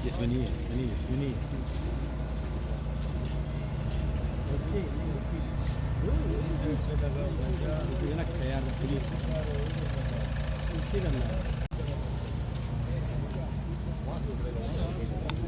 اسبانية. هناك خيار فلوس كذا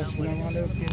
السلام عليكم.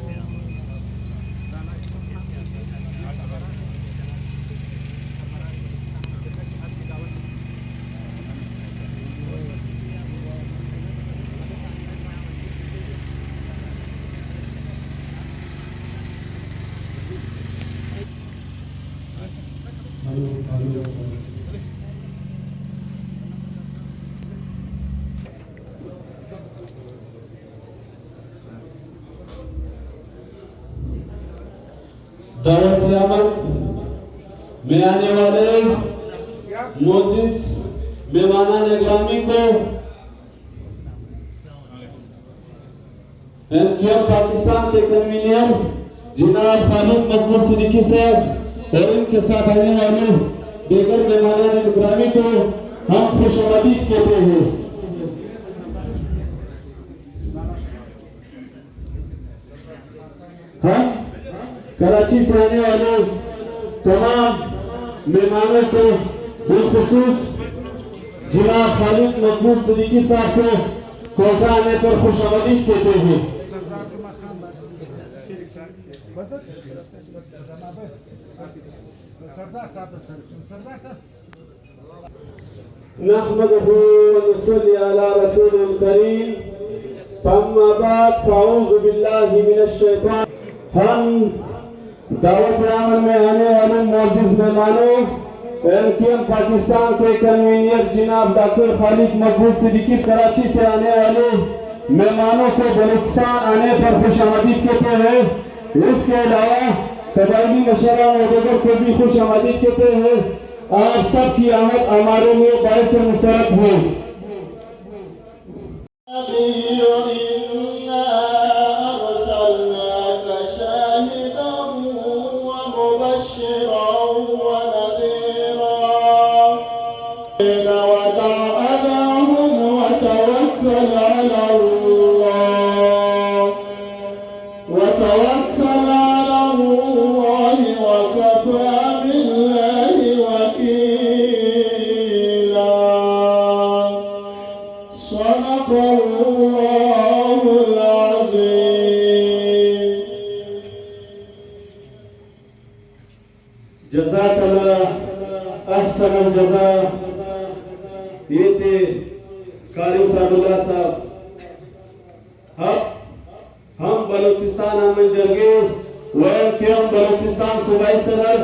دعوت قیامت میں آنے والے معزز مہمانان گرامی کو NQM پاکستان کے کنوینر جناب خالد مقبول صدیقی صاحب اور ان کے ساتھ آنے والے دیگر مہمانان گرامی کو ہم خوش آمدید کہتے ہیں. ہم کراچی سے آنے والے تمام مہمانوں کو بالخصوص جناب خالد مقبول صدیقی صاحب کو کوٹہ آنے پر خوش آمدید کہتے ہیں. نحمده ونصلي على رسول الكريم فأما بعد فأعوذ بالله من الشيطان. ہم دعوت عمل میں آنے والے معزز مہمانوں NQM پاکستان کے کنوینر جناب ڈاکٹر خالد مقبول صدیقی کراچی سے آنے والے مہمانوں کو بلوچستان آنے پر خوش آمدید کہتے ہیں. اس کے علاوہ قبائلی مشران و دیگر کو بھی خوش آمدید کہتے ہیں. آپ سب کی آمد ہمارے لیے باعث مسرت ہو. جزاک اللہ احسن الجزا. یہ تھے قاری صاحب اللہ صاحب. ہم بلوچستان آمن جرگے NQM بلوچستان صوبائی صدر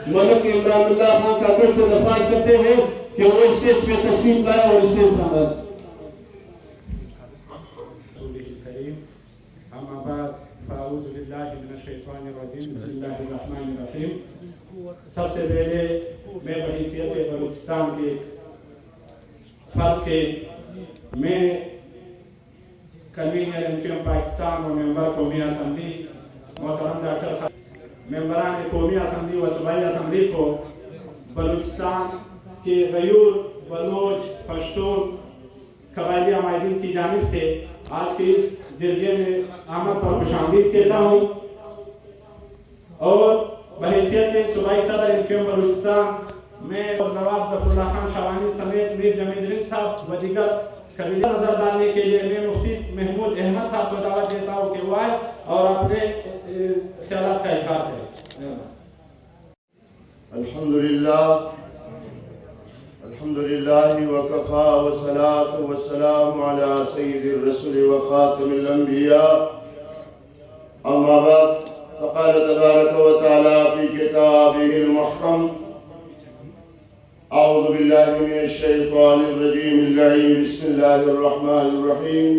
ملک عمران اللہ خان کاکڑ سے درخواست کرتے ہیں کہ وہ اسٹیج پہ تشریف لائے اور اسٹیج سنبھالیں. اما بعد فاعوذ باللہ من الشیطان الرجیم بسم اللہ الرحمن الرحیم. سب سے پہلے میں بحیثیت بلوچستان کے فرد کے میں کنوینر NQM پاکستان و ممبر قومی اسمبلی محترم ڈاکٹر ممبران قومی اسمبلی و صوبائی اسمبلی کو بلوچستان کے غیور بلوچ پشتون قبائلی عمائدین کی جانب سے آج کے اس جرگے میں آمد پر خوش آمدید کہتا ہوں. اور بحیثیت صوبائی صدر NQM بلوچستان میں نواب ظفر اللہ خان شاوانی سمیت میر جمیل رنگ صاحب و دیگر کبیرہ نظر ڈالنے کے لیے میں مفتی محمود احمد صاحب کو دعوت دیتا ہوں کہ وہ آئے اور اپنے خیالات کا اظہار کریں. الحمدللہ وکفا والصلاة والسلام على سید الرسول وخاتم الانبیاء. اما بعد فقال تبارک وتعالى في كتابه المحكم اعوذ بالله من الشيطان الرجيم اللعين بسم الله الرحمن الرحيم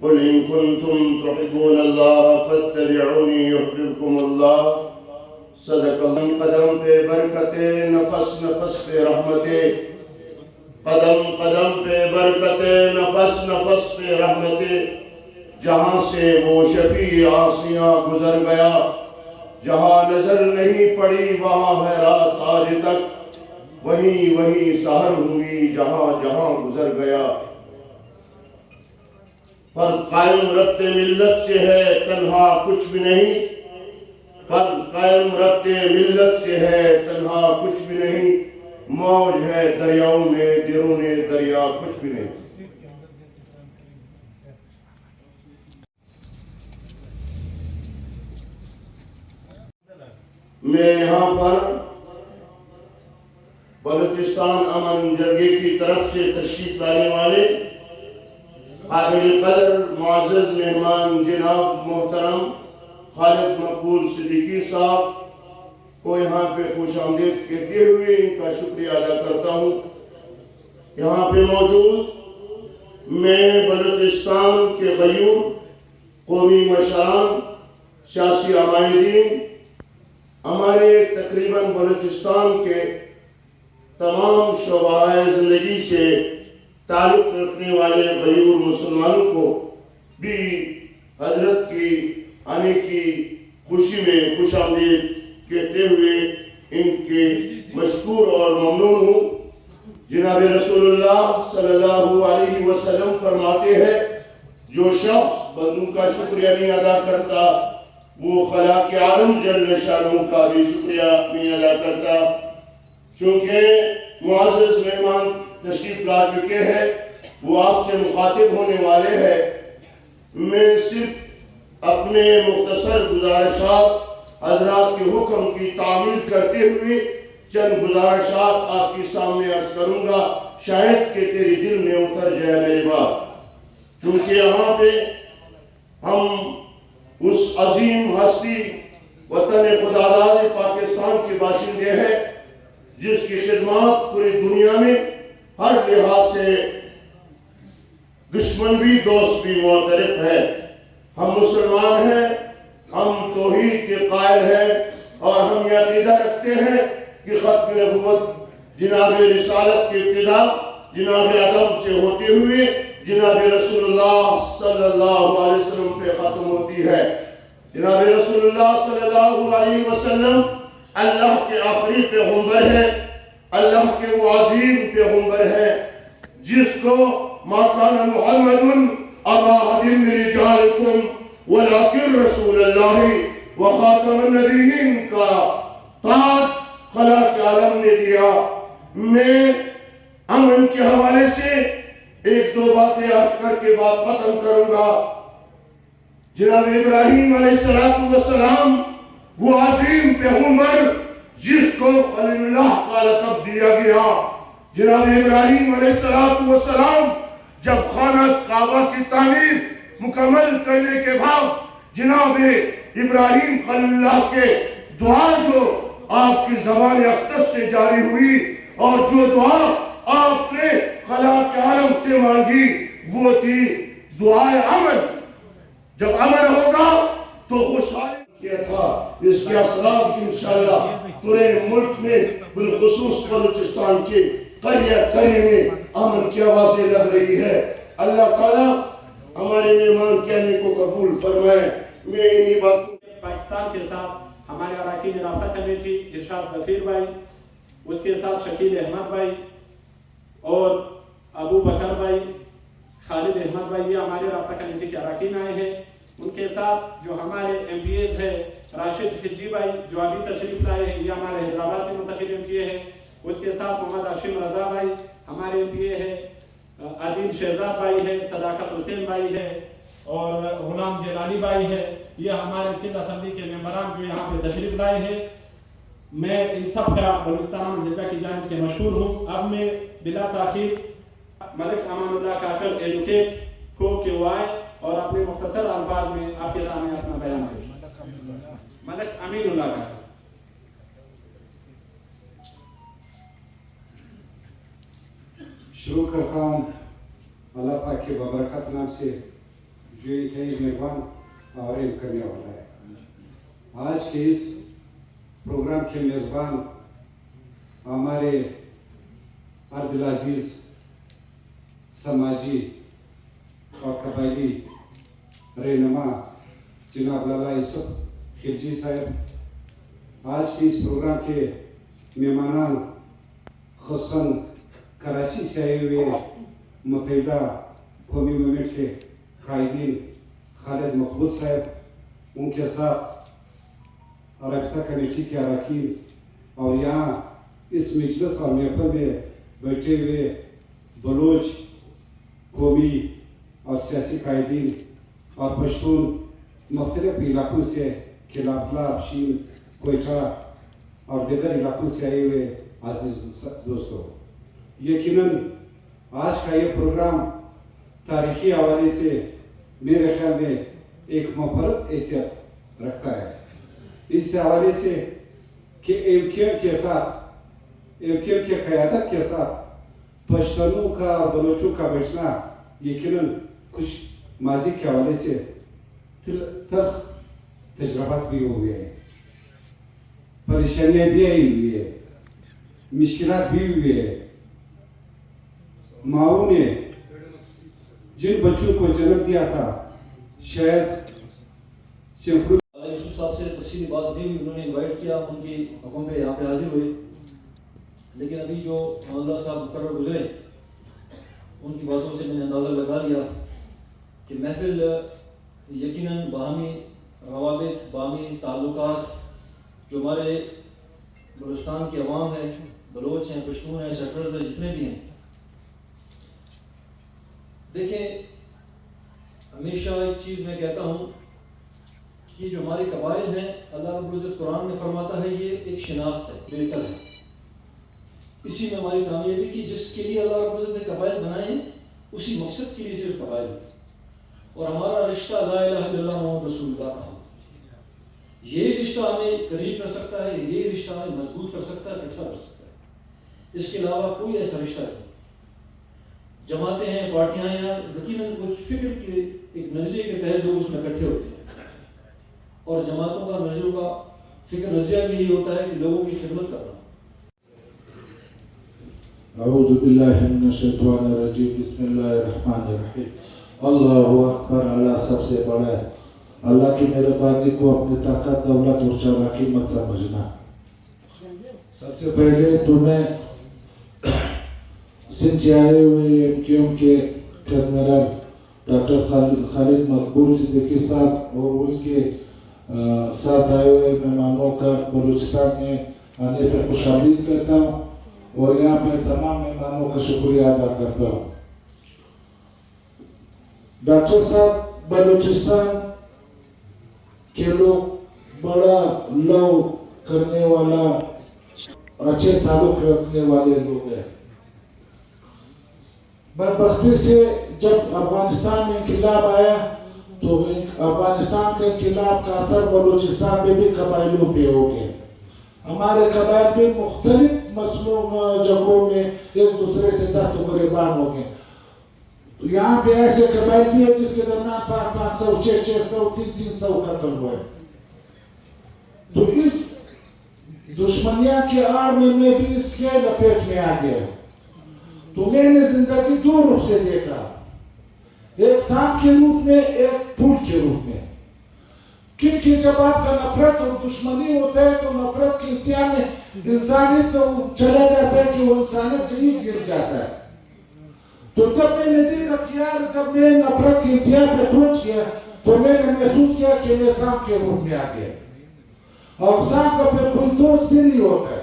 قل إن كنتم تحبون الله فاتبعوني يحببكم الله صدق الله قدم پہ برکتیں نفس نفس پہ رحمتیں قدم قدم پہ برکتیں نفس نفس پہ رحمتیں جہاں سے وہ شفیع عاصیاں گزر گیا جہاں نظر نہیں پڑی وہاں ہے رات آج تک وہیں وہیں سحر ہوئی جہاں جہاں گزر گیا فرد قائم ربط ملت سے ہے تنہا کچھ بھی نہیں فرد قائم ربط ملت سے ہے تنہا کچھ بھی نہیں موج ہے دریاؤں میں درون دریا کچھ بھی نہیں میں یہاں پر بلوچستان امن جرگے کی طرف سے تشریف لانے والے قابل قدر معزز مہمان جناب محترم خالد مقبول صدیقی صاحب کو یہاں پہ خوش آمدید کہتے ہوئے ان کا شکریہ ادا کرتا ہوں یہاں پہ موجود میں بلوچستان کے غیور قومی مشران سیاسی عمائدین ہمارے تقریباً بلوچستان کے تمام شعبۂ زندگی سے تعلق رکھنے والے غیور مسلمانوں کو بھی حضرت کی آنے کی خوشی میں خوش آمدید کہتے ہوئے ان کے مشکور اور ممنون ہوں جناب رسول اللہ صلی اللہ علیہ وسلم فرماتے ہیں جو شخص بندوں کا شکریہ نہیں ادا کرتا وہ خالق عالم جل شانہ کا بھی شکریہ نہیں ادا کرتا چونکہ معزز مہمان تشریف لا چکے ہیں وہ آپ سے مخاطب ہونے والے ہیں میں صرف اپنے مختصر گزارشات حضرات کے حکم کی تعمیل کرتے ہوئے چند گزارشات آپ کے سامنے عرض کروں گا شاید کہ تیری دل میں اتر جائے میری بات چونکہ یہاں پہ ہم اس عظیم ہستی وطن خداداد پاکستان کے باشندے ہیں جس کی خدمات پوری دنیا میں ہر لحاظ سے دشمن بھی دوست بھی معترف ہے ہم مسلمان ہیں ہم توحید کے قائل ہیں اور ہم یہ عقیدہ رکھتے ہیں کہ ختم نبوت جناب رسالت کی ابتدا جناب آدم سے ہوتے ہوئے جناب رسول اللہ صلی اللہ علیہ وسلم پہ ختم ہوتی ہے جناب رسول اللہ صلی اللہ علیہ وسلم اللہ کے آخری پیغمبر ہیں اللہ کے وہ عظیم پیغمبر ہیں جس کو ما کان محمد ابا احد من رجالکم ولکن رسول اللہ وخاتم النبیین کا تاج خالق عالم نے دیا میں امن کے حوالے سے ایک دو باتیں عرض کر کے بات ختم کروں گا جناب ابراہیم علیہ السلام وہ عظیم پیغمبر جس کو خلیل اللہ کا لقب دیا گیا جناب ابراہیم علیہ السلام جب خانہ کعبہ کی تعمیر مکمل کرنے کے بعد جناب ابراہیم خلیل اللہ کے دعا جو آپ کی زبان اقدس سے جاری ہوئی اور جو دعا آپ نے خالق عالم سے مانگی وہ تھی دعائے امن جب امن ہوگا تو خوشحالی کیا تھا اس کے اثرات انشاءاللہ پورے ملک میں بالخصوص بلوچستان کے قریہ قریہ میں امن کی آوازیں لگ رہی ہے اللہ تعالیٰ ہمارے مہمان کہنے کو قبول فرمائے میں انہی باتوں پاکستان کے ساتھ ہمارے اراکین رابطہ کمیٹی ارشاد ظفیر بھائی اس کے ساتھ شکیل احمد بھائی اور ابو بکر بھائی خالد احمد بھائی یہ ہمارے رابطہ کمیٹی کے اراکین آئے ہیں ان کے ساتھ جو ہمارے ایم پی ایز ہیں راشد خجی بھائی جو ابھی تشریف لائے ہیں یہ ہمارے حیدرآباد سے منتخب ایم پی اے ہیں اس کے ساتھ محمد ہاشم رضا بھائی ہمارے ایم پی اے ہیں عادل شہزاد بھائی ہے صداقت حسین بھائی ہے اور غلام جیلانی بھائی ہے یہ ہمارے سندھ اسمبلی کے ممبران جو یہاں پہ تشریف لائے ہیں میں ان سب کا بلوچستان جدہ کی جانب سے مشہور ہوں اب میں بلا تاخیر ملک امان اللہ کاکڑ ایڈوکیٹ کو کہ وہ آئے اور اپنے مختصر الفاظ میں آپ کے سامنے اپنا بیان کریں ملک امین اللہ کاکڑ شروع کرتا ہوں اللہ پاک کے ببرکت نام سے جو انتہائی مہربان اور علم کرنے والا ہے۔ آج کے اس پروگرام کے میزبان ہمارے ارد العزیز سماجی اور قبائلی رہنما جناب لالا یوسف خلجی صاحب، آج کے اس پروگرام کے مہمانان خصوصاً کراچی سے آئے ہوئے متحدہ قومی موومنٹ کے قائدین خالد مقبول صاحب، ان کے ساتھ رابطہ کمیٹی کے اراکین اور یہاں اس مجلس اور محفل میں بیٹھے ہوئے بلوچ قومی اور سیاسی قائدین اور پشتون مختلف علاقوں سے کھلاپلا، شین، کوئٹہ اور دیگر علاقوں سے آئے ہوئے عزیز دوستوں، یقیناً آج کا یہ پروگرام تاریخی حوالے سے میرے خیال میں ایک منفرد حیثیت رکھتا ہے، اس حوالے سے کہ ایم کیو ایم کی قیادت کے ساتھ پشتونوں کا اور بلوچوں کا بیٹھنا یقیناً کچھ ماضی کے حوالے سے تلخ تجربات بھی ہوئے ہیں، پریشانیاں بھی آئی ہوئی ہے، مشکلات بھی ہوئی ہے۔ ماؤں نے جن بچوں کو جنم دیا تھا شاید سینکڑوں یوسف صاحب سے تفصیلی بات نہیں ہوئی، انہوں نے انوائٹ کیا، ان کی حکم پہ یہاں پہ حاضر ہوئے، لیکن ابھی جو حوالدار صاحب مقرر گزرے ان کی باتوں سے میں نے اندازہ لگا لیا کہ محفل یقیناً باہمی روابط، باہمی تعلقات جو ہمارے بلوچستان کی عوام ہے، بلوچ ہیں، پشتون ہیں، سیکٹرز ہیں، جتنے بھی ہیں، دیکھیں ہمیشہ ایک چیز میں کہتا ہوں کہ جو ہمارے قبائل ہیں، اللہ رب العزت قرآن میں فرماتا ہے یہ ایک شناخت ہے، بہتر ہے، اسی میں ہماری کامیابی کی جس کے لیے اللہ رب العزت نے قبائل بنائے ہیں اسی مقصد کے لیے صرف قبائل ہے، اور ہمارا رشتہ لا الہ الا اللہ محمد رسول اللہ کا یہ رشتہ ہمیں قریب کر سکتا ہے، یہ رشتہ ہمیں مضبوط کر سکتا ہے، اکٹھا کر سکتا ہے، اس کے علاوہ کوئی ایسا رشتہ نہیں۔ جماعتیں ہیں، پارٹیاں ہیں، یقیناً کچھ فکر کے ایک نظریے کے تحت لوگ اس میں اکٹھے ہوتے ہیں، اور جماعتوں کا نظریوں کا فکر نظریہ بھی یہی ہوتا ہے کہ لوگوں کی خدمت کرنا۔ اعوذ باللہ من الشیطان الرجیم، بسم اللہ الرحمن الرحیم، اللہ اکبر، اللہ سب سے بڑا ہے، اللہ کی مہربانی کو اپنی طاقت، دولت اور چالاکی مت سمجھنا۔ سب سے پہلے تو میں سندھ سے آئے ہوئے ایم کیو ایم کے کنوینر ڈاکٹر خالد مقبول صدیقی صاحب اور اس کے ساتھ آئے ہوئے مہمانوں کا بلوچستان میں آنے پر خوش آمدید کرتا ہوں، اور یہاں پہ تمام مہمانوں کا شکریہ ادا کرتا ہوں۔ ڈاکٹر صاحب بلوچستان کے لوگ بڑا لو کرنے والا، اچھے تعلق رکھنے والے لوگ ہیں۔ بدبختی سے جب افغانستان میں انقلاب آیا تو افغانستان کے انقلاب کا اثر بلوچستان میں بھی قبائلوں پہ ہو گیا۔ ہمارے قبائل بھی مختلف مسئلوں جگہوں میں ایک دوسرے سے تحت گریبان ہو گئے۔ یہاں پہ ایسے قبائل بھی ہے جس کے درمیان 500 600 300 قتل ہوئے۔ تو اس دشمنیاں کے آڑ میں بھی اس کے لپیٹ میں آ گیا۔ تو میں نے زندگی دو رخ سے دیکھا، ایک سانپ کے روپ میں، ایک پھول کے روپ میں، کیونکہ جب آپ کا نفرت اور دشمنی ہوتا ہے تو نفرت کی انتہا میں انسانیت تو چلا جاتا ہے کہ وہ انسانیت سے ہی گر جاتا ہے۔ تو جب میں نے دیکھا کہ یار جب میں نفرت کی انتہا پہ پہنچ گیا تو میں نے محسوس کیا کہ میں سانپ کے روپ میں آ گیا، اور سانپ کا پھر کوئی دوست بھی نہیں ہوتا ہے۔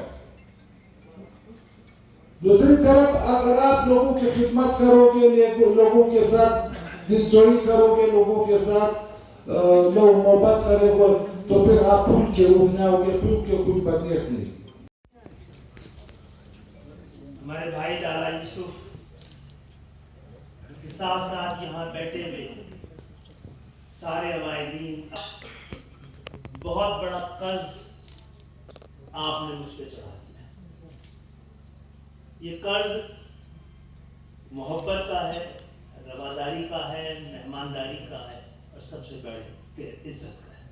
دوسری طرف اگر آپ لوگوں کی خدمت کرو گے، لوگوں کے ساتھ دلجوئی کرو گے، لوگوں کے ساتھ لوگ محبت کرے گے تو پھر آپ پھول کے روپ میں آؤ گے، پھول کے کوئی بدیت نہیں۔ ہمارے بھائی لالا یوسف کے ساتھ ساتھ یہاں بیٹھے ہوئے سارے عوائدین، بہت بڑا قرض آپ نے مجھ پہ چڑھا دیا۔ یہ قرض محبت کا ہے، رواداری کا ہے، مہمانداری کا ہے، اور سب سے بڑھ کے عزت کا ہے۔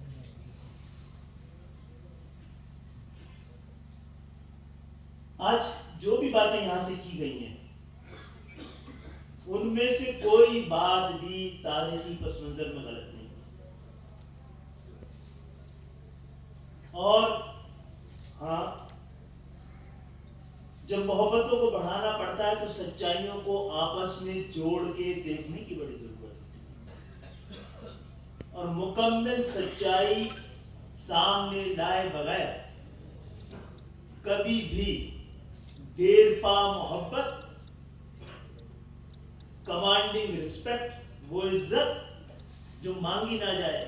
آج جو بھی باتیں یہاں سے کی گئی ہیں ان میں سے کوئی بات بھی تاریخی پس منظر میں غلط نہیں، اور ہاں جب محبتوں کو بڑھانا پڑتا ہے تو سچائیوں کو آپس میں جوڑ کے دیکھنے کی بڑی ضرورت ہے، اور مکمل سچائی سامنے لائے بغیر کبھی بھی دیر پا محبت، کمانڈنگ رسپیکٹ، وہ عزت جو مانگی نہ جائے،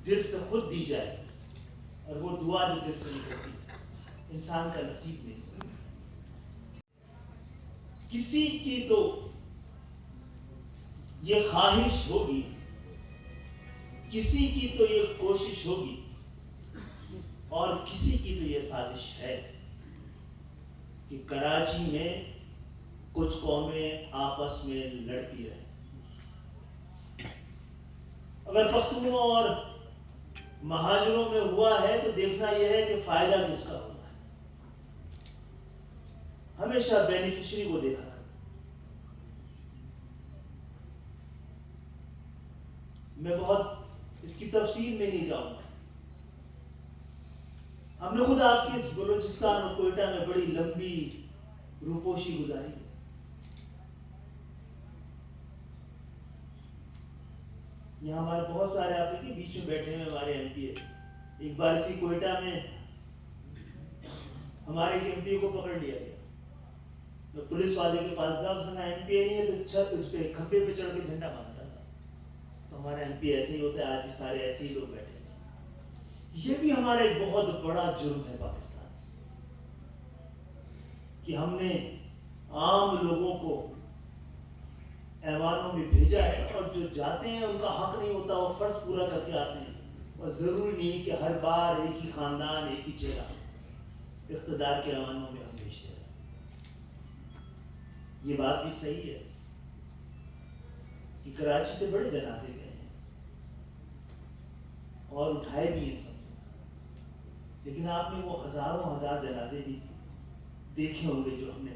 دل سے خود دی جائے، اور وہ دعا جو دل سے نکلتی انسان کا نصیب نہیں۔ کسی کی تو یہ خواہش ہوگی، کسی کی تو یہ کوشش ہوگی، اور کسی کی تو یہ سازش ہے کہ کراچی میں کچھ قومیں آپس میں لڑتی رہیں۔ اگر پختونوں اور مہاجروں میں ہوا ہے تو دیکھنا یہ ہے کہ فائدہ کس کا ہوا ہے، ہمیشہ بینیفیشری کو دیکھا ہے۔ میں بہت اس کی تفصیل میں نہیں جاؤں گا، ہم نے خود آپ کی اس بلوچستان اور کوئٹہ میں بڑی لمبی روپوشی گزاری ہے۔ یہاں ہمارے بہت سارے آپ کے بیچ میں بیٹھے ہوئے ہمارے ایم پی ہے۔ ایک بار اسی کوئٹہ میں ہمارے ایم پی کو پکڑ لیا گیا، تو پولیس والے کے پاس گیا، اس نے ایم پی نہیں ہے تو چھت اس پہ کھمبے پہ چڑھ کے جھنڈا مارتا تھا۔ تو ہمارا ایم پی ایسے ہی ہوتا ہے، آج بھی سارے ایسے ہی لوگ بیٹھے ہیں۔ یہ بھی ہمارا ایک بہت بڑا جرم ہے پاکستان کہ ہم نے عام لوگوں کو ایوانوں میں بھیجا ہے، اور جو جاتے ہیں ان کا حق نہیں ہوتا، وہ فرض پورا کر کے آتے ہیں، اور ضروری نہیں کہ ہر بار ایک ہی خاندان، ایک ہی چہرہ اقتدار کے ایوانوں میں ہم بھیجتے ہیں۔ یہ بات بھی صحیح ہے کہ کراچی سے بڑے جنازے گئے ہیں اور اٹھائے بھی ہیں سب، لیکن آپ نے وہ ہزاروں ہزار جنازے بھی دیکھے ہوں گے جو ہم نے